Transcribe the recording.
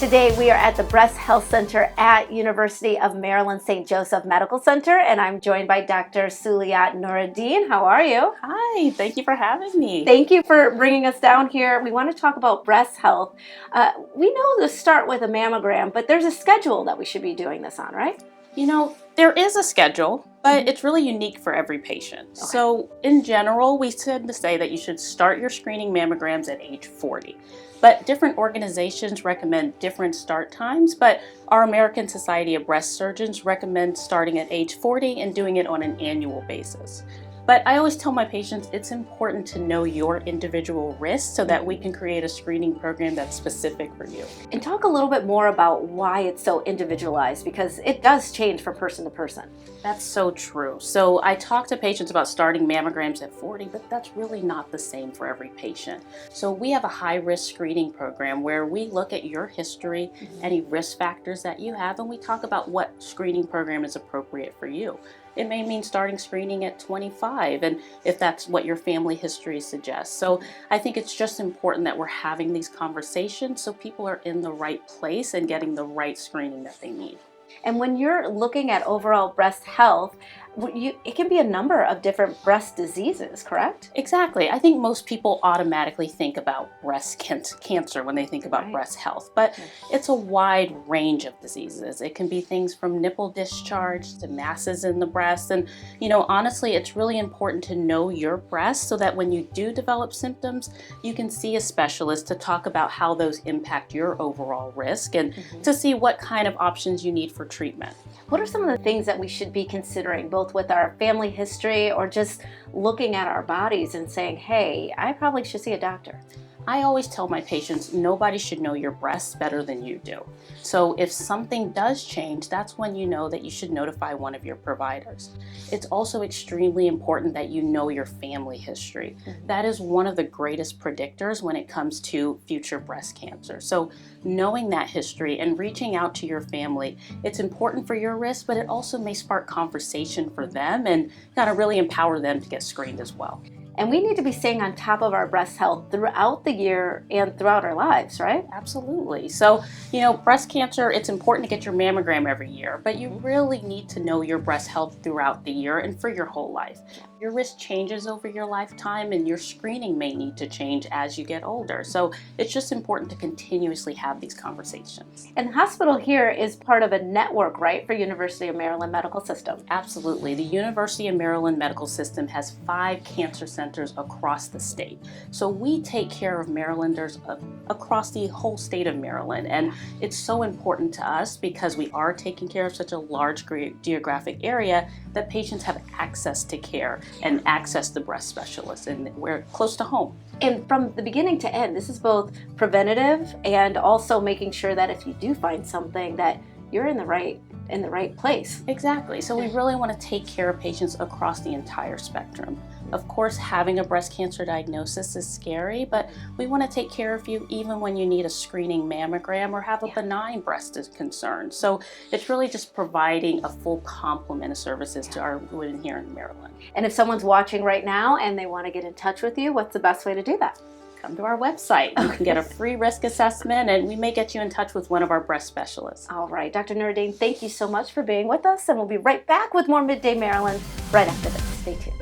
Today we are at the Breast Health Center at University of Maryland St. Joseph Medical Center, and I'm joined by Dr. Suliyat Nurudeen. How are you? Hi, thank you for having me. Thank you for bringing us down here. We want to talk about breast health. We know to start with a mammogram, but there's a schedule that we should be doing this on, right? You know, there is a schedule, but it's really unique for every patient. Okay. So in general, we tend to say that you should start your screening mammograms at age 40. But different organizations recommend different start times, but our American Society of Breast Surgeons recommends starting at age 40 and doing it on an annual basis. But I always tell my patients it's important to know your individual risks so that we can create a screening program that's specific for you. And talk a little bit more about why it's so individualized, because it does change from person to person. That's so true. So I talk to patients about starting mammograms at 40, but that's really not the same for every patient. So we have a high-risk screening program where we look at your history, any risk factors that you have, and we talk about what screening program is appropriate for you. It may mean starting screening at 25, and if that's what your family history suggests. So I think it's just important that we're having these conversations so people are in the right place and getting the right screening that they need. And when you're looking at overall breast health, it can be a number of different breast diseases, correct? Exactly. I think most people automatically think about breast cancer when they think about breast health, but it's a wide range of diseases. It can be things from nipple discharge to masses in the breast. And, honestly, it's really important to know your breast so that when you do develop symptoms, you can see a specialist to talk about how those impact your overall risk and to see what kind of options you need for treatment. What are some of the things that we should be considering, both with our family history or just looking at our bodies and saying, hey, I probably should see a doctor? I always tell my patients nobody should know your breasts better than you do. So if something does change, that's when you know that you should notify one of your providers. It's also extremely important that you know your family history. That is one of the greatest predictors when it comes to future breast cancer. So knowing that history and reaching out to your family, it's important for your risk, but it also may spark conversation for them and kind of really empower them to get screened as well. And we need to be staying on top of our breast health throughout the year and throughout our lives, right? Absolutely. So, breast cancer, it's important to get your mammogram every year, but you really need to know your breast health throughout the year and for your whole life. Your risk changes over your lifetime and your screening may need to change as you get older. So it's just important to continuously have these conversations. And the hospital here is part of a network, right, for University of Maryland Medical System? Absolutely. The University of Maryland Medical System has 5 cancer centers across the state. So we take care of Marylanders across the whole state of Maryland. And it's so important to us because we are taking care of such a large geographic area that patients have access to care and access to breast specialists, and we're close to home. And from the beginning to end, this is both preventative and also making sure that if you do find something that you're in the right place. Exactly. So we really want to take care of patients across the entire spectrum. Of course, having a breast cancer diagnosis is scary, but we want to take care of you even when you need a screening mammogram or have a benign breast is concerned. So it's really just providing a full complement of services to our women here in Maryland. And if someone's watching right now and they want to get in touch with you, what's the best way to do that? Come to our website. You can get a free risk assessment and we may get you in touch with one of our breast specialists. All right, Dr. Nurudeen, thank you so much for being with us, and we'll be right back with more Midday Maryland right after this. Stay tuned.